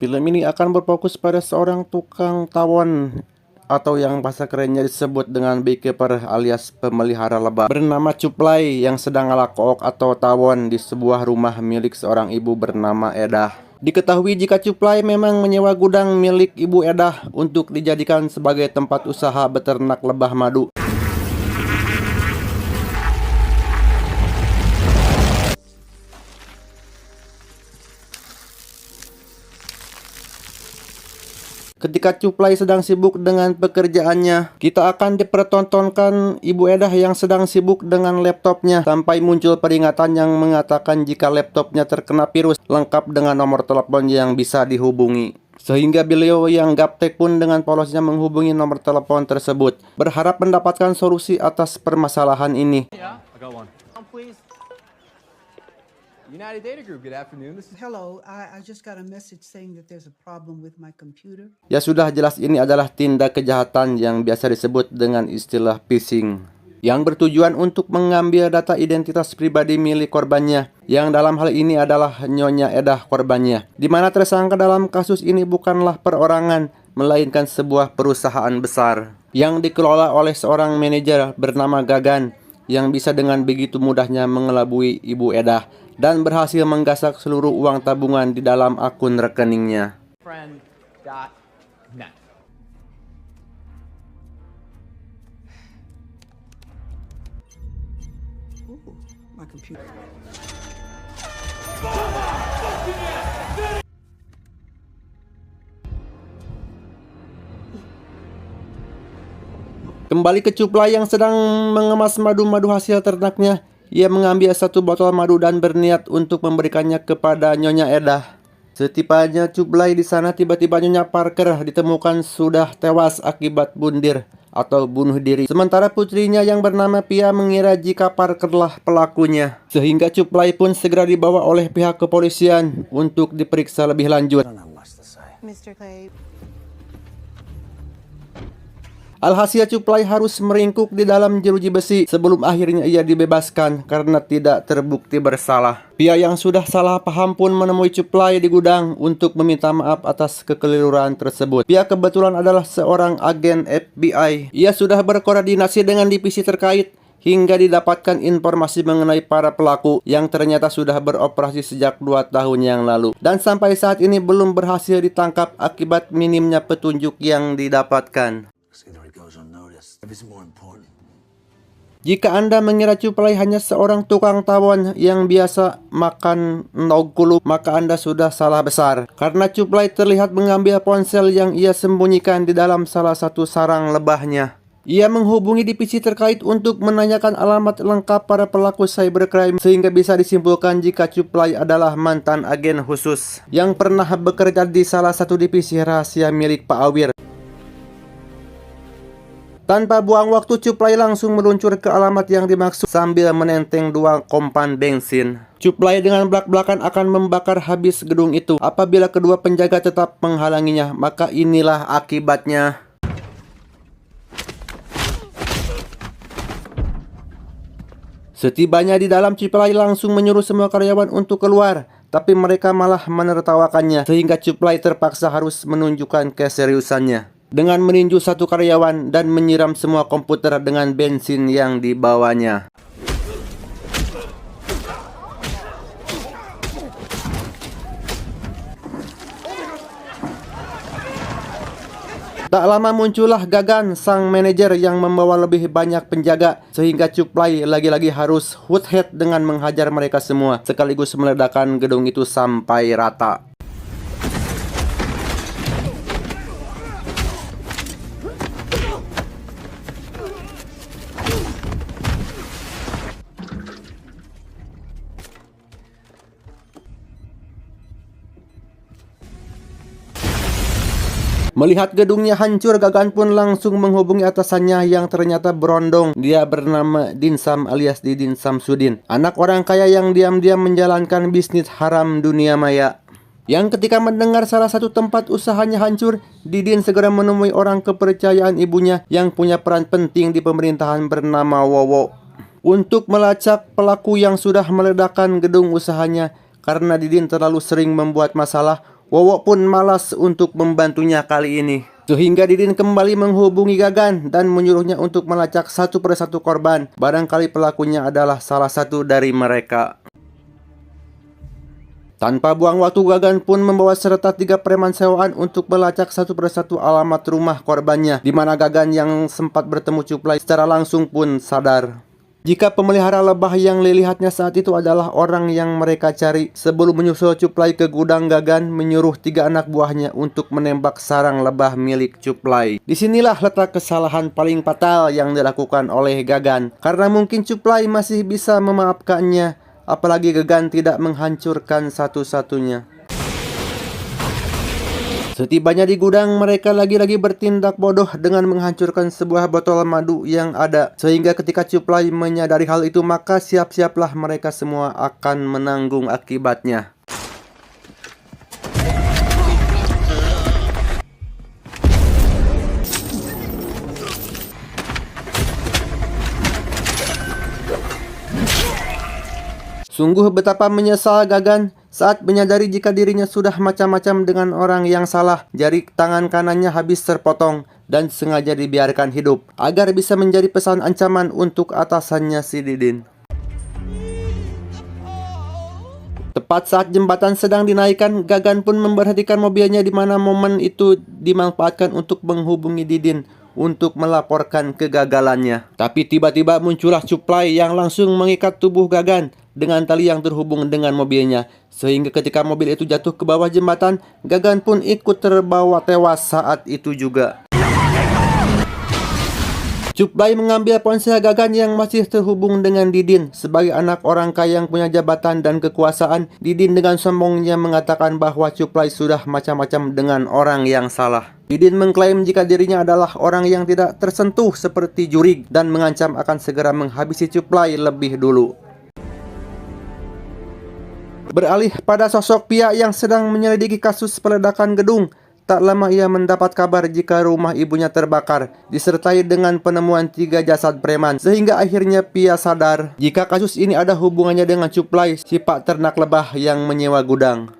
Film ini akan berfokus pada seorang tukang tawon atau yang bahasa kerennya disebut dengan beekeeper alias pemelihara lebah bernama Cuplai yang sedang ngalakook atau tawon di sebuah rumah milik seorang ibu bernama Edah. Diketahui jika Cuplai memang menyewa gudang milik Ibu Edah untuk dijadikan sebagai tempat usaha beternak lebah madu. Ketika Cuplai sedang sibuk dengan pekerjaannya, kita akan dipertontonkan Ibu Edah yang sedang sibuk dengan laptopnya sampai muncul peringatan yang mengatakan jika laptopnya terkena virus lengkap dengan nomor telepon yang bisa dihubungi. Sehingga beliau yang gaptek pun dengan polosnya menghubungi nomor telepon tersebut, berharap mendapatkan solusi atas permasalahan ini. Yeah, I got one. Please. United Data Group, good afternoon. This is Hello, I just got a message saying that there's a problem with my computer. Ya sudah jelas ini adalah tindak kejahatan yang biasa disebut dengan istilah phishing, yang bertujuan untuk mengambil data identitas pribadi milik korbannya, yang dalam hal ini adalah Nyonya Edah korbannya, di mana tersangka dalam kasus ini bukanlah perorangan, melainkan sebuah perusahaan besar yang dikelola oleh seorang manajer bernama Gagan, yang bisa dengan begitu mudahnya mengelabui Ibu Edah dan berhasil menggasak seluruh uang tabungan di dalam akun rekeningnya. friend.net. Ooh, my computer. Kembali ke Cuplai yang sedang mengemas madu-madu hasil ternaknya. Ia mengambil satu botol madu dan berniat untuk memberikannya kepada Nyonya Edah. Setibanya Cuplai di sana, tiba-tiba Nyonya Parker ditemukan sudah tewas akibat bundir atau bunuh diri. Sementara putrinya yang bernama Pia mengira jika Parkerlah pelakunya. Sehingga Cuplai pun segera dibawa oleh pihak kepolisian untuk diperiksa lebih lanjut. Mr. Clay. Alhasil Cuplai harus meringkuk di dalam jeruji besi sebelum akhirnya ia dibebaskan karena tidak terbukti bersalah. Pia yang sudah salah paham pun menemui Cuplai di gudang untuk meminta maaf atas kekeliruan tersebut. Pia kebetulan adalah seorang agen FBI. Ia sudah berkoordinasi dengan divisi terkait hingga didapatkan informasi mengenai para pelaku yang ternyata sudah beroperasi sejak 2 tahun yang lalu. Dan sampai saat ini belum berhasil ditangkap akibat minimnya petunjuk yang didapatkan. Jika Anda mengira Cuplai hanya seorang tukang tawon yang biasa makan nogulu, maka Anda sudah salah besar. Karena Cuplai terlihat mengambil ponsel yang ia sembunyikan di dalam salah satu sarang lebahnya. Ia menghubungi divisi terkait untuk menanyakan alamat lengkap para pelaku cybercrime, sehingga bisa disimpulkan jika Cuplai adalah mantan agen khusus yang pernah bekerja di salah satu divisi rahasia milik Pak Awir. Tanpa buang waktu, Cuplai langsung meluncur ke alamat yang dimaksud sambil menenteng 2 kompan bensin. Cuplai dengan belak-belakan akan membakar habis gedung itu. Apabila kedua penjaga tetap menghalanginya, maka inilah akibatnya. Setibanya di dalam, Cuplai langsung menyuruh semua karyawan untuk keluar, tapi mereka malah menertawakannya, sehingga Cuplai terpaksa harus menunjukkan keseriusannya dengan meninju satu karyawan dan menyiram semua komputer dengan bensin yang dibawanya. Tak lama muncullah Gagan, sang manajer yang membawa lebih banyak penjaga, sehingga Cuplai lagi-lagi harus hoodhead dengan menghajar mereka semua, sekaligus meledakkan gedung itu sampai rata. Melihat gedungnya hancur, Gagan pun langsung menghubungi atasannya yang ternyata berondong. Dia bernama Dinsam alias Didin Samsudin, anak orang kaya yang diam-diam menjalankan bisnis haram dunia maya. Yang ketika mendengar salah satu tempat usahanya hancur, Didin segera menemui orang kepercayaan ibunya yang punya peran penting di pemerintahan bernama Wowo untuk melacak pelaku yang sudah meledakkan gedung usahanya. Karena Didin terlalu sering membuat masalah, Wowo pun malas untuk membantunya kali ini. Sehingga Didin kembali menghubungi Gagan dan menyuruhnya untuk melacak satu persatu korban. Barangkali pelakunya adalah salah satu dari mereka. Tanpa buang waktu, Gagan pun membawa serta 3 preman sewaan untuk melacak satu persatu alamat rumah korbannya, di mana Gagan yang sempat bertemu Cuplai secara langsung pun sadar jika pemelihara lebah yang dilihatnya saat itu adalah orang yang mereka cari. Sebelum menyusul Cuplai ke gudang, Gagan menyuruh 3 anak buahnya untuk menembak sarang lebah milik Cuplai. Disinilah letak kesalahan paling fatal yang dilakukan oleh Gagan, karena mungkin Cuplai masih bisa memaafkannya, apalagi Gagan tidak menghancurkan satu-satunya. Setibanya di gudang, mereka lagi-lagi bertindak bodoh dengan menghancurkan sebuah botol madu yang ada. Sehingga ketika Cuplai menyadari hal itu, maka siap-siaplah mereka semua akan menanggung akibatnya. Sungguh betapa menyesal Gagan saat menyadari jika dirinya sudah macam-macam dengan orang yang salah. Jari tangan kanannya habis terpotong dan sengaja dibiarkan hidup agar bisa menjadi pesan ancaman untuk atasannya si Didin. Tepat saat jembatan sedang dinaikkan, Gagan pun memberhentikan mobilnya, di mana momen itu dimanfaatkan untuk menghubungi Didin untuk melaporkan kegagalannya. Tapi tiba-tiba muncullah Cuplai yang langsung mengikat tubuh Gagan dengan tali yang terhubung dengan mobilnya. Sehingga ketika mobil itu jatuh ke bawah jembatan, Gagan pun ikut terbawa tewas saat itu juga. Cuplai mengambil ponsel Gagan yang masih terhubung dengan Didin. Sebagai anak orang kaya yang punya jabatan dan kekuasaan, Didin dengan sombongnya mengatakan bahwa Cuplai sudah macam-macam dengan orang yang salah. Didin mengklaim jika dirinya adalah orang yang tidak tersentuh seperti Jurig dan mengancam akan segera menghabisi Cuplai lebih dulu. Beralih pada sosok Pia yang sedang menyelidiki kasus peledakan gedung. Tak lama ia mendapat kabar jika rumah ibunya terbakar, disertai dengan penemuan 3 jasad preman. Sehingga akhirnya Pia sadar jika kasus ini ada hubungannya dengan Cuplai, si pak ternak lebah yang menyewa gudang.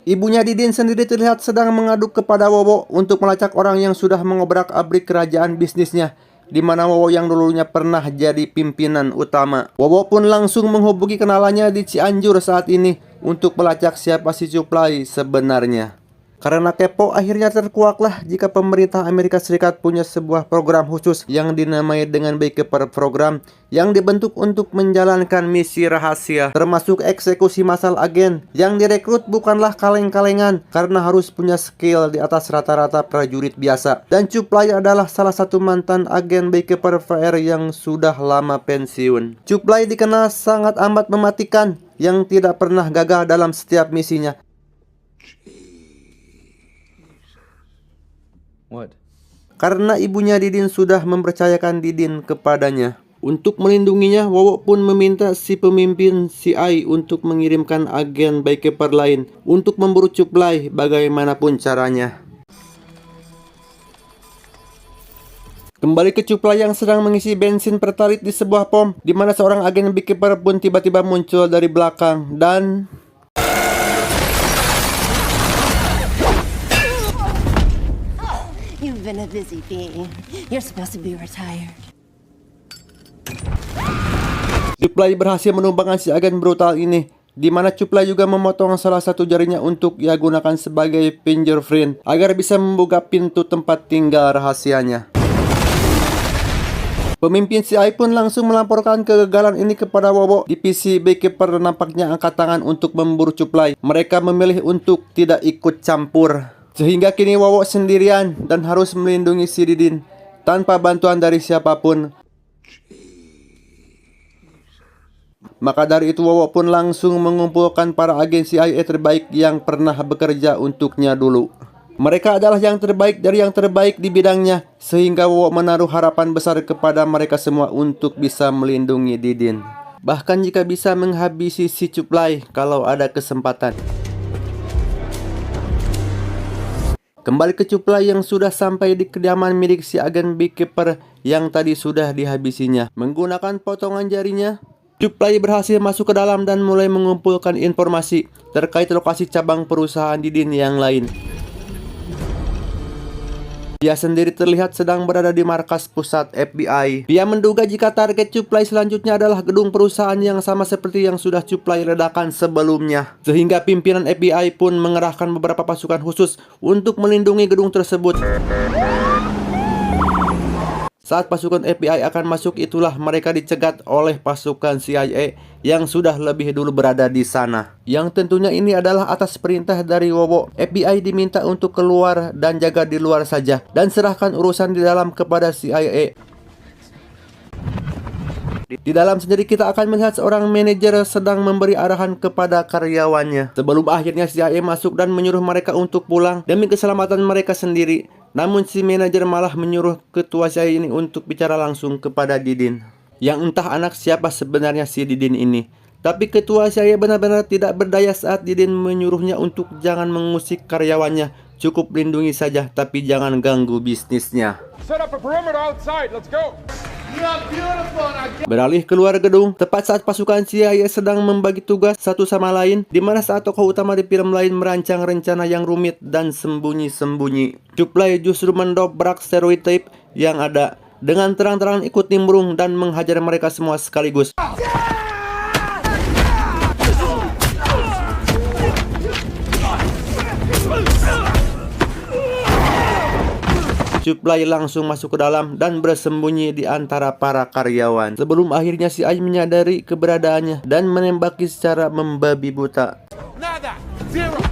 Ibunya Didin sendiri terlihat sedang mengaduk kepada Wowo untuk melacak orang yang sudah mengobrak-abrik kerajaan bisnisnya, di mana Wowo yang dulunya pernah jadi pimpinan utama. Wowo pun langsung menghubungi kenalannya di Cianjur saat ini untuk melacak siapa si Cuplai sebenarnya. Karena kepo, akhirnya terkuaklah jika pemerintah Amerika Serikat punya sebuah program khusus yang dinamai dengan Beekeeper Program, yang dibentuk untuk menjalankan misi rahasia, termasuk eksekusi massal agen. Yang direkrut bukanlah kaleng-kalengan, karena harus punya skill di atas rata-rata prajurit biasa. Dan Cuplai adalah salah satu mantan agen Beekeeper VR yang sudah lama pensiun. Cuplai dikenal sangat amat mematikan, yang tidak pernah gagal dalam setiap misinya. What? Karena ibunya Didin sudah mempercayakan Didin kepadanya. Untuk melindunginya, Wowo pun meminta si pemimpin CI untuk mengirimkan agen Beekeeper lain untuk memburu Cuplai bagaimanapun caranya. Kembali ke Cuplai yang sedang mengisi bensin pertalit di sebuah pom, di mana seorang agen Beekeeper pun tiba-tiba muncul dari belakang dan You've been a busy bee. You're supposed to be retired. Cuplai berhasil menumbangkan si agen brutal ini, di mana Cuplai juga memotong salah satu jarinya untuk ia gunakan sebagai fingerprint agar bisa membuka pintu tempat tinggal rahasianya. Pemimpin CI pun langsung melaporkan kegagalan ini kepada Wowo. Divisi Beekeeper nampaknya angkat tangan untuk memburu Cuplai. Mereka memilih untuk tidak ikut campur. Sehingga kini Wowo sendirian dan harus melindungi si Didin tanpa bantuan dari siapapun. Maka dari itu Wowo pun langsung mengumpulkan para agen CIA terbaik yang pernah bekerja untuknya dulu. Mereka adalah yang terbaik dari yang terbaik di bidangnya, sehingga Wowo menaruh harapan besar kepada mereka semua untuk bisa melindungi Didin. Bahkan jika bisa menghabisi si Cuplai kalau ada kesempatan. Kembali ke Cuplai yang sudah sampai di kediaman milik si agen Beekeeper yang tadi sudah dihabisinya. Menggunakan potongan jarinya, Cuplai berhasil masuk ke dalam dan mulai mengumpulkan informasi terkait lokasi cabang perusahaan Didin yang lain. Dia sendiri terlihat sedang berada di markas pusat FBI. Dia menduga jika target Cuplai selanjutnya adalah gedung perusahaan yang sama seperti yang sudah Cuplai ledakan sebelumnya. Sehingga pimpinan FBI pun mengerahkan beberapa pasukan khusus untuk melindungi gedung tersebut. Saat pasukan FBI akan masuk, itulah mereka dicegat oleh pasukan CIA yang sudah lebih dulu berada di sana. Yang tentunya ini adalah atas perintah dari Wowo. FBI diminta untuk keluar dan jaga di luar saja, dan serahkan urusan di dalam kepada CIA. Di dalam sendiri kita akan melihat seorang manajer sedang memberi arahan kepada karyawannya. Sebelum akhirnya CIA masuk dan menyuruh mereka untuk pulang demi keselamatan mereka sendiri. Namun si manajer malah menyuruh ketua CIA ini untuk bicara langsung kepada Didin. Yang entah anak siapa sebenarnya si Didin ini. Tapi ketua CIA benar-benar tidak berdaya saat Didin menyuruhnya untuk jangan mengusik karyawannya. Cukup lindungi saja, tapi jangan ganggu bisnisnya. Set up a perimeter outside. Let's go. Beralih keluar gedung, tepat saat pasukan CIA sedang membagi tugas satu sama lain, di mana saat tokoh utama di film lain merancang rencana yang rumit dan sembunyi-sembunyi. Cuplai justru mendobrak stereotip yang ada, dengan terang-terangan ikut nimbrung dan menghajar mereka semua sekaligus. Cuplai langsung masuk ke dalam dan bersembunyi di antara para karyawan. Sebelum akhirnya si Ai menyadari keberadaannya dan menembaki secara membabi buta. Nada. Zero.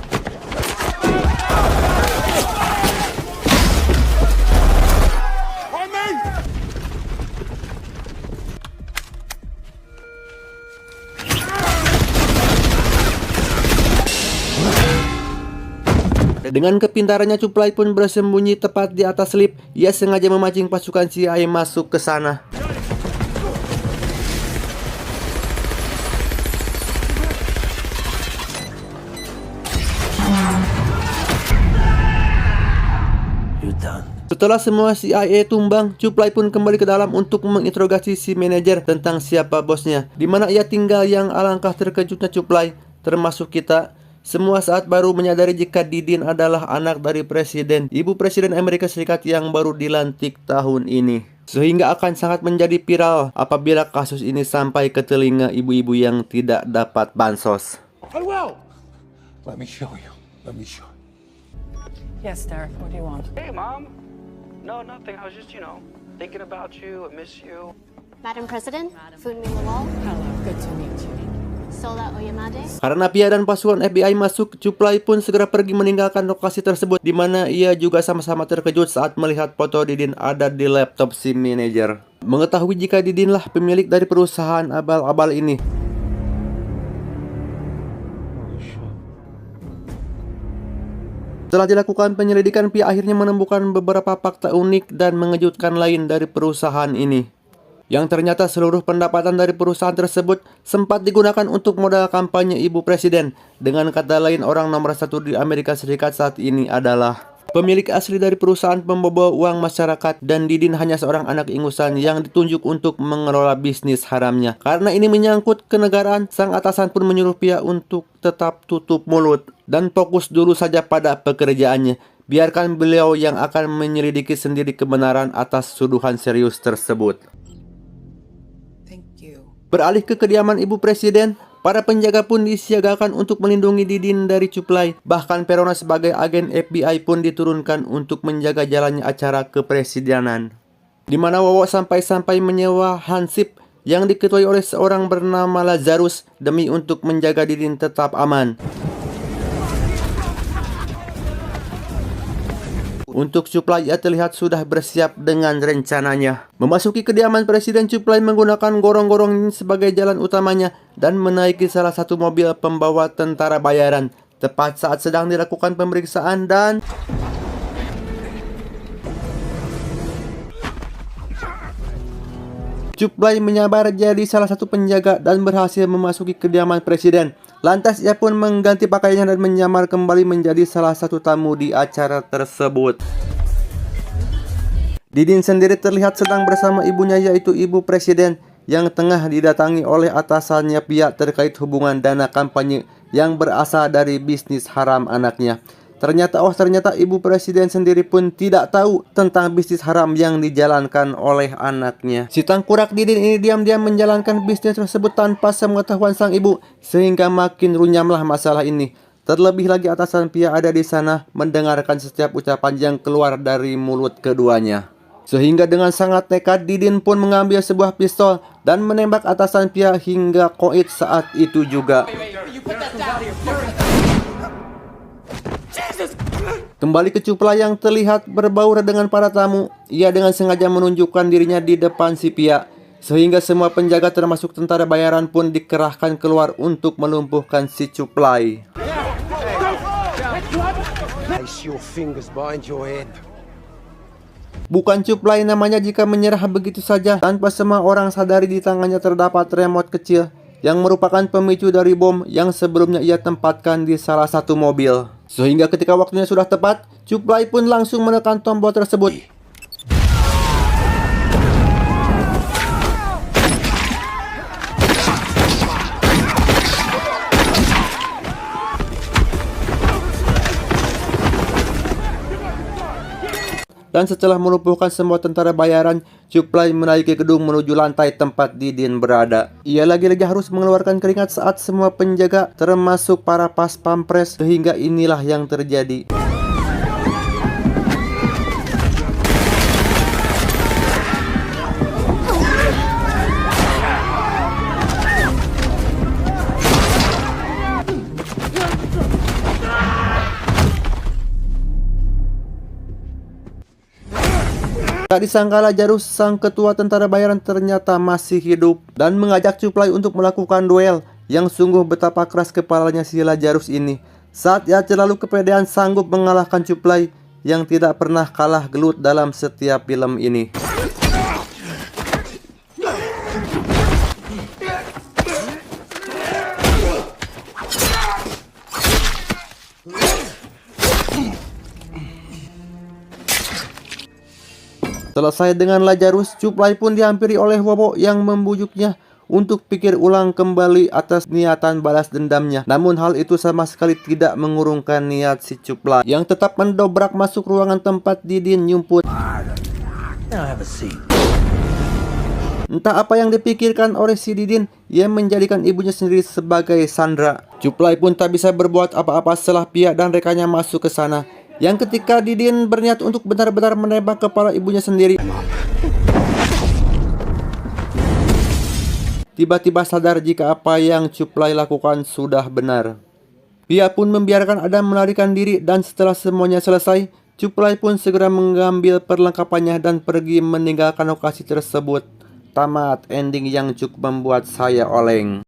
On me. Dengan kepintarannya, Cuplai pun bersembunyi tepat di atas lift. Ia sengaja memancing pasukan CIA masuk ke sana. Setelah semua CIA tumbang, Cuplai pun kembali ke dalam untuk menginterogasi si manajer tentang siapa bosnya, di mana ia tinggal. Yang alangkah terkejutnya Cuplai, termasuk kita semua saat baru menyadari jika Didin adalah anak dari Ibu Presiden Amerika Serikat yang baru dilantik tahun ini. Sehingga akan sangat menjadi viral apabila kasus ini sampai ke telinga ibu-ibu yang tidak dapat bansos. I will. Let me show you. Let me show you. Yes, Derek, what do you want? Hey, Mom. No, nothing. I was just, thinking about you. I miss you. Madam President, Funmi Lawal, Hello, good to meet you. Sola Oyamade. Karena Pia dan pasukan FBI masuk, Cuplai pun segera pergi meninggalkan lokasi tersebut, di mana ia juga sama-sama terkejut saat melihat foto Didin ada di laptop si manajer. Mengetahui jika Didinlah pemilik dari perusahaan abal-abal ini. Setelah dilakukan penyelidikan, Pia akhirnya menemukan beberapa fakta unik dan mengejutkan lain dari perusahaan ini. Yang ternyata seluruh pendapatan dari perusahaan tersebut sempat digunakan untuk modal kampanye Ibu Presiden. Dengan kata lain, orang nomor satu di Amerika Serikat saat ini adalah pemilik asli dari perusahaan pembobol uang masyarakat, dan Didin hanya seorang anak ingusan yang ditunjuk untuk mengelola bisnis haramnya. Karena ini menyangkut kenegaraan, sang atasan pun menyuruh Pia untuk tetap tutup mulut dan fokus dulu saja pada pekerjaannya. Biarkan beliau yang akan menyelidiki sendiri kebenaran atas tuduhan serius tersebut. Beralih ke kediaman Ibu Presiden, para penjaga pun disiagakan untuk melindungi Didin dari Cuplai. Bahkan Perona sebagai agen FBI pun diturunkan untuk menjaga jalannya acara kepresidenan. Di mana Wowo sampai-sampai menyewa hansip yang diketuai oleh seorang bernama Lazarus demi untuk menjaga Didin tetap aman. Untuk Cuplai, ia terlihat sudah bersiap dengan rencananya. Memasuki kediaman Presiden, Cuplai menggunakan gorong-gorong ini sebagai jalan utamanya dan menaiki salah satu mobil pembawa tentara bayaran. Tepat saat sedang dilakukan pemeriksaan dan Cuplai menyabar jadi salah satu penjaga dan berhasil memasuki kediaman Presiden. Lantas ia pun mengganti pakaiannya dan menyamar kembali menjadi salah satu tamu di acara tersebut. Didin sendiri terlihat sedang bersama ibunya, yaitu Ibu Presiden, yang tengah didatangi oleh atasannya Pia terkait hubungan dana kampanye yang berasal dari bisnis haram anaknya. Ternyata ibu presiden sendiri pun tidak tahu tentang bisnis haram yang dijalankan oleh anaknya. Si tangkurak Didin ini diam-diam menjalankan bisnis tersebut tanpa sepengetahuan sang ibu, sehingga makin runyamlah masalah ini. Terlebih lagi atasan Pia ada di sana mendengarkan setiap ucapan yang keluar dari mulut keduanya. Sehingga dengan sangat nekat Didin pun mengambil sebuah pistol dan menembak atasan Pia hingga koit saat itu juga. Kembali ke Cuplai yang terlihat berbaur dengan para tamu, ia dengan sengaja menunjukkan dirinya di depan si Pia, sehingga semua penjaga termasuk tentara bayaran pun dikerahkan keluar untuk melumpuhkan si Cuplai. Bukan Cuplai namanya jika menyerah begitu saja tanpa semua orang sadari di tangannya terdapat remote kecil yang merupakan pemicu dari bom yang sebelumnya ia tempatkan di salah satu mobil. Sehingga ketika waktunya sudah tepat, Cuplai pun langsung menekan tombol tersebut. Dan setelah melumpuhkan semua tentara bayaran, Cuplai menaiki gedung menuju lantai tempat Didin berada. Ia lagi-lagi harus mengeluarkan keringat saat semua penjaga, termasuk para pas pampres, sehingga inilah yang terjadi. Tak disangka Lazarus, sang ketua tentara bayaran ternyata masih hidup dan mengajak Cuplai untuk melakukan duel yang sungguh betapa keras kepalanya si Lazarus ini. Saat ia terlalu kepedean sanggup mengalahkan Cuplai yang tidak pernah kalah gelut dalam setiap film ini. Selesai dengan Lazarus, Cuplai pun dihampiri oleh Wowo yang membujuknya untuk pikir ulang kembali atas niatan balas dendamnya. Namun hal itu sama sekali tidak mengurungkan niat si Cuplai yang tetap mendobrak masuk ruangan tempat Didin nyumput. Entah apa yang dipikirkan oleh si Didin, ia menjadikan ibunya sendiri sebagai sandera. Cuplai pun tak bisa berbuat apa-apa setelah Pia dan rekannya masuk ke sana. Yang ketika Didin berniat untuk benar-benar menembak kepala ibunya sendiri, tiba-tiba sadar jika apa yang Cuplai lakukan sudah benar. Pia pun membiarkan Adam melarikan diri dan setelah semuanya selesai, Cuplai pun segera mengambil perlengkapannya dan pergi meninggalkan lokasi tersebut. Tamat ending yang cukup membuat saya oleng.